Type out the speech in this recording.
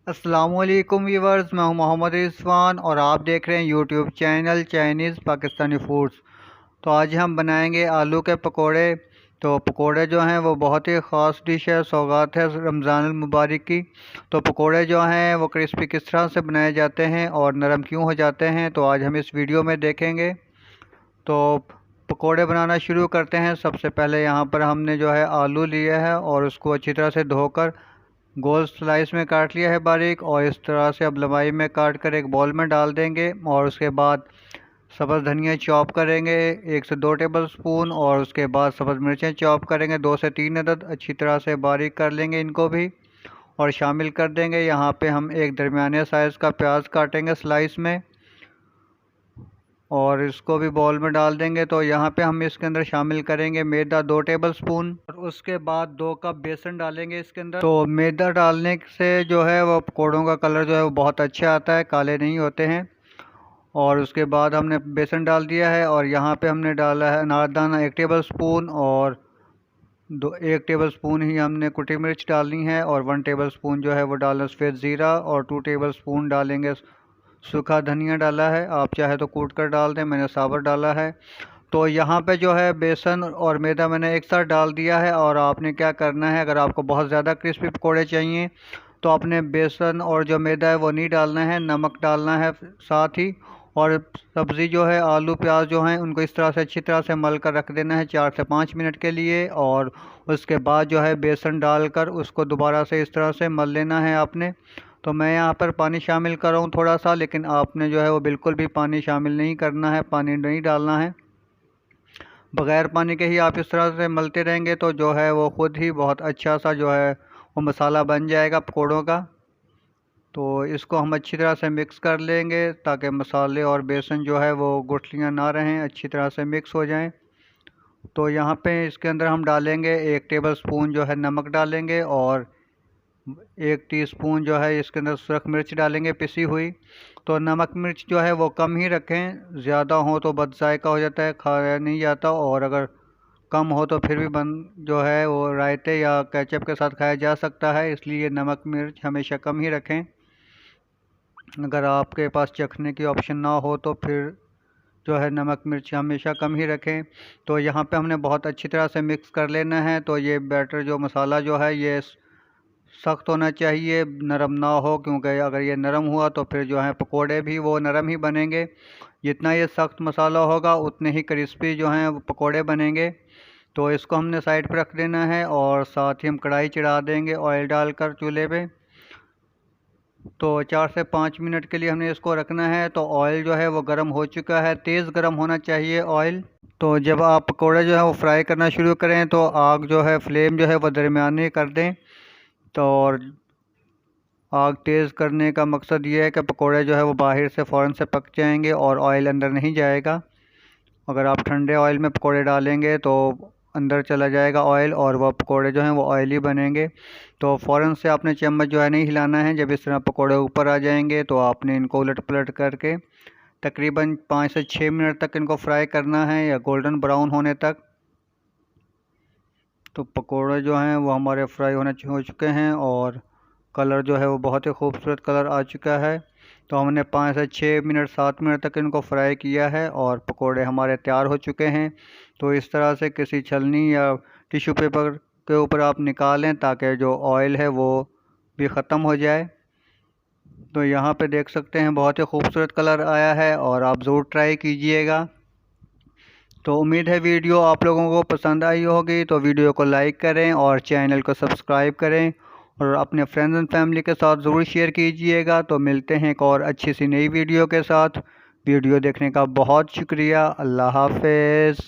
अस्सलामुअलैकुम व्यूवर्स, मैं हूं मोहम्मद रिजवान और आप देख रहे हैं YouTube channel Chinese Pakistani foods. तो आज हम बनाएंगे आलू के पकोड़े। तो पकोड़े जो हैं वो बहुत ही ख़ास डिश है, सौगात है रमज़ान मुबारक की। तो पकोड़े जो हैं वो क्रिस्पी किस तरह से बनाए जाते हैं और नरम क्यों हो जाते हैं, तो आज हम इस वीडियो में देखेंगे। तो पकोड़े बनाना शुरू करते हैं। सबसे पहले यहाँ पर हमने जो है आलू लिया है और उसको अच्छी तरह से धोकर गोल स्लाइस में काट लिया है बारीक, और इस तरह से अब लंबाई में काट कर एक बॉल में डाल देंगे। और उसके बाद सब्ज़ धनिया चॉप करेंगे 1 से 2 टेबल स्पून, और उसके बाद सब्ज़ मिर्चें चॉप करेंगे 2 से 3 अदद। अच्छी तरह से बारीक कर लेंगे इनको भी और शामिल कर देंगे। यहाँ पे हम एक दरमियाने साइज़ का प्याज काटेंगे स्लाइस में और इसको भी बॉल में डाल देंगे। तो यहाँ पे हम इसके अंदर शामिल करेंगे मैदा 2 टेबल स्पून, और उसके बाद 2 कप बेसन डालेंगे इसके अंदर। तो मैदा डालने से जो है वो पकौड़ों का कलर जो है वो बहुत अच्छा आता है, काले नहीं होते हैं। और उसके बाद हमने बेसन डाल दिया है और यहाँ पे हमने डाला है अनारदाना 1 टेबल स्पून, और 1 टेबल स्पून ही हमने कुटी मिर्च डालनी है, और 1 टेबल स्पून जो है वो डालना सफ़ेद ज़ीरा, और 2 टेबल स्पून डालेंगे सूखा धनिया डाला है। आप चाहे तो कूट कर डाल दें, मैंने साबुत डाला है। तो यहाँ पे जो है बेसन और मैदा मैंने एक साथ डाल दिया है। और आपने क्या करना है, अगर आपको बहुत ज़्यादा क्रिस्पी पकौड़े चाहिए तो आपने बेसन और जो मैदा है वो नहीं डालना है, नमक डालना है साथ ही। और सब्ज़ी जो है आलू प्याज जो हैं उनको इस तरह से अच्छी तरह से मल कर रख देना है 4 से 5 मिनट के लिए। और उसके बाद जो है बेसन डालकर उसको दोबारा से इस तरह से मल लेना है आपने। तो मैं यहाँ पर पानी शामिल कर रहा हूँ थोड़ा सा, लेकिन आपने जो है वो बिल्कुल भी पानी शामिल नहीं करना है, पानी नहीं डालना है। बग़ैर पानी के ही आप इस तरह से मलते रहेंगे तो जो है वो ख़ुद ही बहुत अच्छा सा जो है वो मसाला बन जाएगा पकौड़ों का। तो इसको हम अच्छी तरह से मिक्स कर लेंगे ताकि मसाले और बेसन जो है वो गुठलियाँ ना रहें, अच्छी तरह से मिक्स हो जाएं। तो यहाँ पे इसके अंदर हम डालेंगे 1 टेबल स्पून जो है नमक डालेंगे, और 1 टीस्पून जो है इसके अंदर सुरख मिर्च डालेंगे पिसी हुई। तो नमक मिर्च जो है वो कम ही रखें, ज़्यादा हो तो बद जायका हो जाता है, खाया नहीं जाता। और अगर कम हो तो फिर भी बन जो है वो रायते या केचप के साथ खाया जा सकता है, इसलिए नमक मिर्च हमेशा कम ही रखें। अगर आपके पास चखने की ऑप्शन ना हो तो फिर जो है नमक मिर्च हमेशा कम ही रखें। तो यहाँ पे हमने बहुत अच्छी तरह से मिक्स कर लेना है। तो ये बैटर जो मसाला जो है ये सख्त होना चाहिए, नरम ना हो, क्योंकि अगर ये नरम हुआ तो फिर जो है पकोड़े भी वो नरम ही बनेंगे। जितना ये सख्त मसाला होगा उतने ही क्रिस्पी जो हैं वो पकोड़े बनेंगे। तो इसको हमने साइड पर रख देना है और साथ ही हम कढ़ाई चढ़ा देंगे ऑयल डालकर चूल्हे पे। तो 4 से 5 मिनट के लिए हमने इसको रखना है। तो ऑयल जो है वो गर्म हो चुका है, तेज़ गर्म होना चाहिए ऑयल। तो जब आप पकोड़े जो है वो फ्राई करना शुरू करें तो आग जो है फ्लेम जो है वो दरमियानी कर दें। तो और आग तेज़ करने का मकसद ये है कि पकोड़े जो है वो बाहर से फ़ौरन से पक जाएंगे और ऑयल अंदर नहीं जाएगा। अगर आप ठंडे ऑयल में पकोड़े डालेंगे तो अंदर चला जाएगा ऑयल और वह पकोड़े जो हैं वो ऑयली बनेंगे। तो फ़ौरन से आपने चम्मच जो है नहीं हिलाना है। जब इस तरह पकोड़े ऊपर आ जाएंगे तो आपने इनको उलट पलट करके तकरीबन 5 से 6 मिनट तक इनको फ्राई करना है, या गोल्डन ब्राउन होने तक। तो पकोड़े जो हैं वो हमारे फ्राई हो चुके हैं और कलर जो है वो बहुत ही खूबसूरत कलर आ चुका है। तो हमने 5 से 6 मिनट 7 मिनट तक इनको फ्राई किया है और पकोड़े हमारे तैयार हो चुके हैं। तो इस तरह से किसी छलनी या टिश्यू पेपर के ऊपर आप निकालें ताकि जो ऑयल है वो भी ख़त्म हो जाए। तो यहाँ पे देख सकते हैं बहुत ही खूबसूरत कलर आया है और आप ज़रूर ट्राई कीजिएगा। तो उम्मीद है वीडियो आप लोगों को पसंद आई होगी। तो वीडियो को लाइक करें और चैनल को सब्सक्राइब करें और अपने फ्रेंड्स एंड फैमिली के साथ ज़रूर शेयर कीजिएगा। तो मिलते हैं एक और अच्छी सी नई वीडियो के साथ। वीडियो देखने का बहुत शुक्रिया। अल्लाह हाफ़िज़।